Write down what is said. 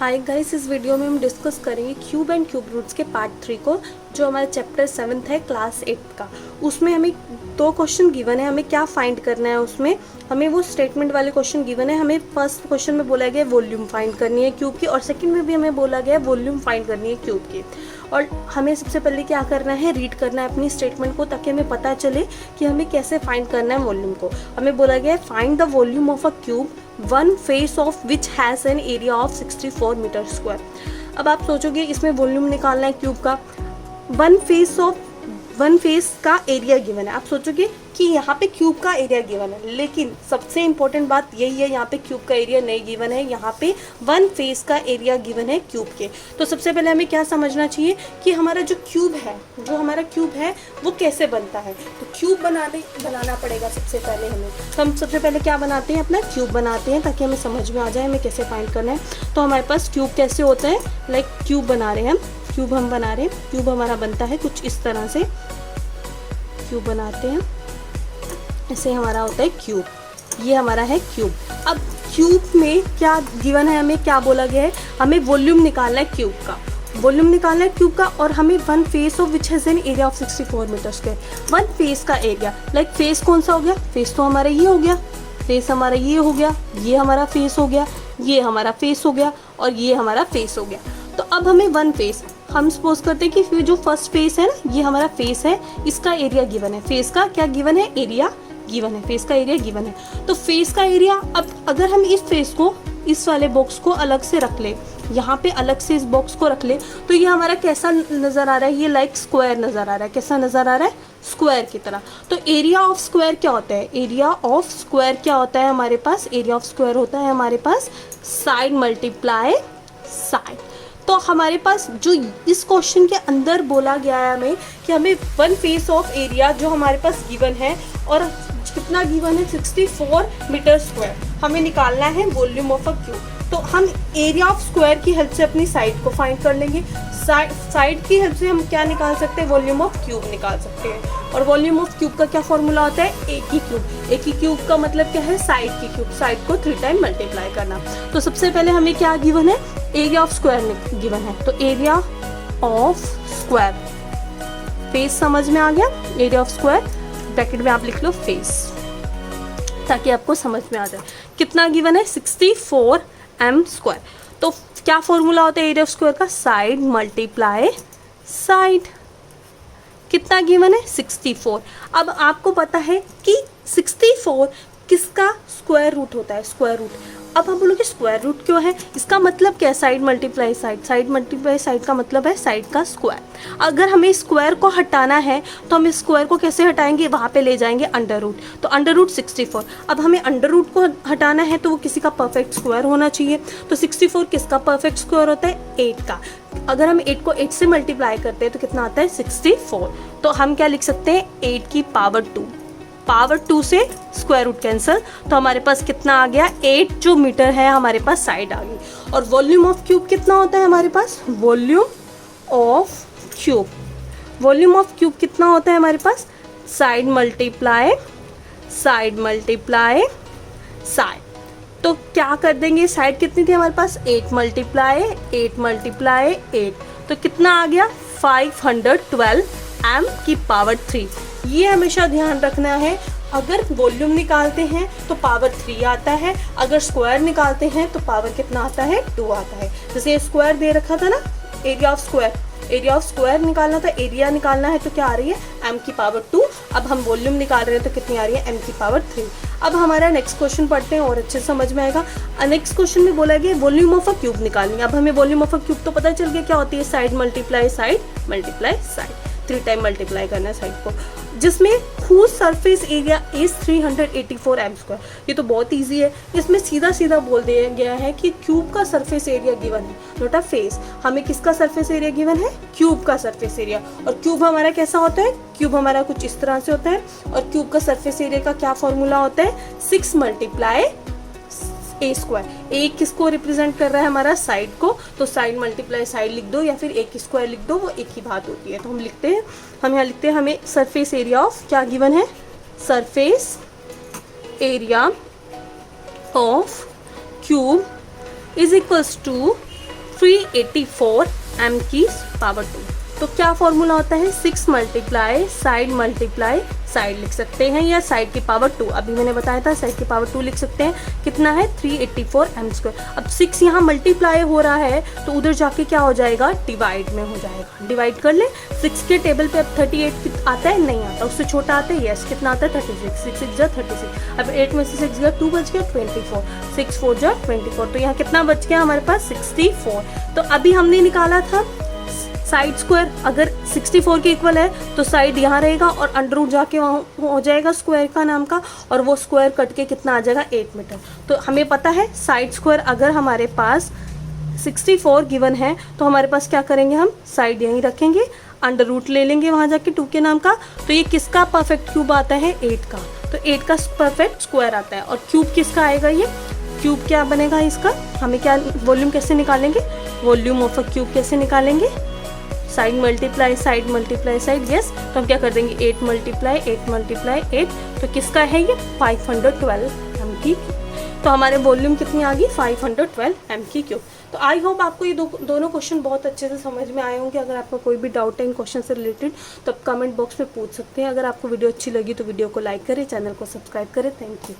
Hi guys, इस video में हम डिस्कस करेंगे क्यूब एंड क्यूब रूट्स के पार्ट 3 को, जो हमारा चैप्टर 7 है क्लास 8 का। उसमें हमें 2 क्वेश्चन गिवन है, हमें क्या फाइंड करना है। उसमें हमें वो स्टेटमेंट वाले क्वेश्चन गिवन है। हमें फर्स्ट क्वेश्चन में बोला गया है वॉल्यूम फाइंड करनी है क्यूब की, और सेकंड में भी हमें बोला गया है वॉल्यूम फाइंड करनी है क्यूब की। और हमें सबसे पहले क्या करना है, रीड करना है अपनी स्टेटमेंट को, ताकि हमें पता चले कि हमें कैसे फाइंड करना है वॉल्यूम को। हमें बोला गया है find the volume of a cube one face of which has an area of 64 metre square. अब आप सोचोगे इसमें वॉल्यूम निकालना है क्यूब का, वन फेस का एरिया गिवन है। आप सोचोगे कि यहाँ पे क्यूब का एरिया गिवन है, लेकिन सबसे इंपॉर्टेंट बात यही है, यहाँ पे क्यूब का एरिया नहीं गिवन है, यहाँ पे वन फेस का एरिया गिवन है क्यूब के। तो सबसे पहले हमें क्या समझना चाहिए कि हमारा जो हमारा क्यूब है वो कैसे बनता है। तो क्यूब बनाना पड़ेगा सबसे पहले हमें। तो हम सबसे पहले क्या बनाते हैं, अपना क्यूब बनाते हैं, ताकि हमें समझ में आ जाए हमें कैसे फाइंड करना है। तो हमारे पास क्यूब कैसे होता है, लाइक क्यूब बना रहे हैं क्यूब हमारा बनता है कुछ इस तरह से। क्यूब बनाते हैं, ऐसे हमारा होता है क्यूब, ये हमारा है क्यूब। अब क्यूब में क्या गिवन है, हमें क्या बोला गया है, हमें वॉल्यूम निकालना है क्यूब का, और हमें one face of which has an area of 64 metre square. One face का एरिया, लाइक फेस कौन सा हो गया, फेस तो हमारा ये हो गया, फेस हमारा ये हो गया, ये हमारा फेस हो गया, ये हमारा फेस हो गया, और ये हमारा फेस हो गया। तो अब हमें वन फेस, हम सपोज करते हैं कि जो फर्स्ट फेस है ना, ये हमारा फेस है, इसका एरिया गिवन है। फेस का क्या गिवन है, एरिया गिवन है, फेस का एरिया गिवन है। तो फेस का एरिया, अब अगर हम इस फेस को, इस वाले बॉक्स को अलग से रख ले, यहाँ पे अलग से इस बॉक्स को रख ले, तो ये हमारा कैसा नज़र आ रहा है, ये लाइक स्क्वायर नज़र आ रहा है। कैसा नज़र आ रहा है, स्क्वायर की तरह। तो एरिया ऑफ स्क्वायर क्या होता है, हमारे पास एरिया ऑफ स्क्वायर होता है हमारे पास साइड मल्टीप्लाई साइड। तो हमारे पास जो इस क्वेश्चन के अंदर बोला गया है हमें कि हमें वन फेस ऑफ एरिया जो हमारे पास गिवन है, और कितना गिवन है, 64 मीटर स्क्वायर, हमें निकालना है वॉल्यूम ऑफ अ क्यूब। तो हम एरिया ऑफ स्क्वायर की हेल्प से अपनी साइड को फाइंड कर लेंगे। साइड की हेल्प से हम क्या निकाल सकते हैं, वॉल्यूम ऑफ क्यूब निकाल सकते हैं। और वॉल्यूम ऑफ क्यूब का क्या फॉर्मूला होता है, एक ही क्यूब का मतलब क्या है, साइड की क्यूब, साइड को 3 टाइम मल्टीप्लाई करना। तो सबसे पहले हमें क्या गिवन है, एरिया ऑफ स्क्वायर गिवन है। तो एरिया ऑफ स्क्वायर, फेस समझ में आ गया, एरिया ऑफ स्क्वायर ब्रैकेट में आप लिख लो फेस, ताकि आपको समझ में आ जाए। कितना गिवन है, 64 m स्क्वायर। तो क्या फॉर्मूला होता है एरिया ऑफ स्क्वायर का, साइड मल्टीप्लाई साइड। कितना गिवन है, 64। अब आपको पता है कि 64 किसका स्क्वायर रूट होता है, स्क्वायर रूट। अब हम बोलोगे स्क्वायर रूट क्यों है, इसका मतलब क्या है, साइड मल्टीप्लाई साइड का मतलब है साइड का स्क्वायर। अगर हमें स्क्वायर को हटाना है तो हम स्क्वायर को कैसे हटाएंगे, वहाँ पे ले जाएंगे अंडर रूट, तो अंडर रूट 64। अब हमें अंडर रूट को हटाना है तो वो किसी का परफेक्ट स्क्वायर होना चाहिए। तो 64 किसका परफेक्ट स्क्वायर होता है, 8 का। अगर हम 8 को 8 से मल्टीप्लाई करते हैं तो कितना आता है, 64। तो हम क्या लिख सकते हैं, 8 की पावर 2 से स्क्वायर रूट कैंसिल, तो हमारे पास कितना आ गया, 8 जो मीटर है हमारे पास साइड आ गई। और वॉल्यूम ऑफ क्यूब कितना होता है हमारे पास, वॉल्यूम ऑफ क्यूब कितना होता है हमारे पास, साइड मल्टीप्लाई साइड। तो क्या कर देंगे, साइड कितनी थी हमारे पास, 8 मल्टीप्लाई 8, तो कितना आ गया, 512 m की पावर 3। ये हमेशा ध्यान रखना है, अगर वॉल्यूम निकालते हैं तो पावर 3 आता है, अगर स्क्वायर निकालते हैं तो पावर कितना आता है, 2 आता है। जैसे स्क्वायर दे रखा था ना, एरिया ऑफ स्क्वायर निकालना था, एरिया निकालना है तो क्या आ रही है, m की पावर 2। अब हम वॉल्यूम निकाल रहे हैं तो कितनी आ रही है, m की पावर 3। अब हमारा नेक्स्ट क्वेश्चन पढ़ते हैं और अच्छे से समझ में आएगा। नेक्स्ट क्वेश्चन में बोला गया वॉल्यूम ऑफ अ क्यूब निकालनी है। अब हमें वॉल्यूम ऑफ अ क्यूब तो पता चल गया क्या होती है, side multiply side, 3 time multiply करना है साइड को, जिसमें whose surface area is 384 m square. ये तो बहुत इजी है, इसमें सीधा बोल दिया गया है कि क्यूब का सरफेस एरिया गिवन है, नॉट अ फेस। हमें किसका सरफेस एरिया गिवन है, क्यूब का सरफेस एरिया। और क्यूब हमारा कैसा होता है, क्यूब हमारा कुछ इस तरह से होता है। और क्यूब का सरफेस एरिया का क्या फॉर्मूला होता है, 6 मल्टीप्लाई ए स्क्वायर। ए किसको रिप्रेजेंट कर रहा है, हमारा साइड को, तो साइड मल्टीप्लाई साइड लिख दो, या फिर ए की स्क्वायर लिख दो, वो एक ही बात होती है। तो हम यहाँ लिखते हैं हमें सरफेस एरिया ऑफ क्या गिवन है, surface area of cube is equals to 384 m की पावर 2। तो क्या फॉर्मूला होता है, 6 मल्टीप्लाई साइड लिख सकते हैं, या साइड की पावर 2, अभी मैंने बताया था साइड की पावर 2 लिख सकते हैं। कितना है 384 m स्क्वायर। अब 6 यहाँ मल्टीप्लाई हो रहा है तो उधर जाके क्या हो जाएगा, डिवाइड में हो जाएगा। डिवाइड कर ले, 6 के टेबल पे अब 38 आता है, नहीं आता, उससे छोटा आता है, यस। कितना आता है 36, 6 6 जा 36। अब 8 में से 6 गया 2 बच गया 24, 6 4 जा 24। तो यहाँ कितना बच गया हमारे पास 64। तो अभी हमने निकाला था साइड स्क्वायर, अगर 64 के इक्वल है तो साइड यहाँ रहेगा और अंडर रूट जाके वहाँ हो जाएगा स्क्वायर का नाम का, और वो स्क्वायर कट के कितना आ जाएगा 8 मीटर। तो हमें पता है साइड स्क्वायर अगर हमारे पास 64 गिवन है तो हमारे पास क्या करेंगे, हम साइड यहीं रखेंगे, अंडर रूट ले लेंगे वहाँ जाके 2 के नाम का। तो ये किसका परफेक्ट क्यूब आता है, 8 का। तो 8 का परफेक्ट स्क्वायर आता है। और क्यूब किसका आएगा, ये क्यूब क्या बनेगा इसका, हमें क्या वॉल्यूम कैसे निकालेंगे, वॉल्यूम ऑफ अ क्यूब कैसे निकालेंगे, साइड मल्टीप्लाई साइड, यस। तो हम क्या कर देंगे 8 मल्टीप्लाई 8, तो किसका है ये 512 m की। तो हमारे वॉल्यूम कितनी आ गई 512 m की क्यूब। तो आई होप आपको ये दोनों क्वेश्चन बहुत अच्छे से समझ में आए होंगे। अगर आपको कोई भी डाउट है इन क्वेश्चन से रिलेटेड तो आप कमेंट बॉक्स में पूछ सकते हैं। अगर आपको वीडियो अच्छी लगी तो वीडियो को लाइक करें, चैनल को सब्सक्राइब करें। Thank you.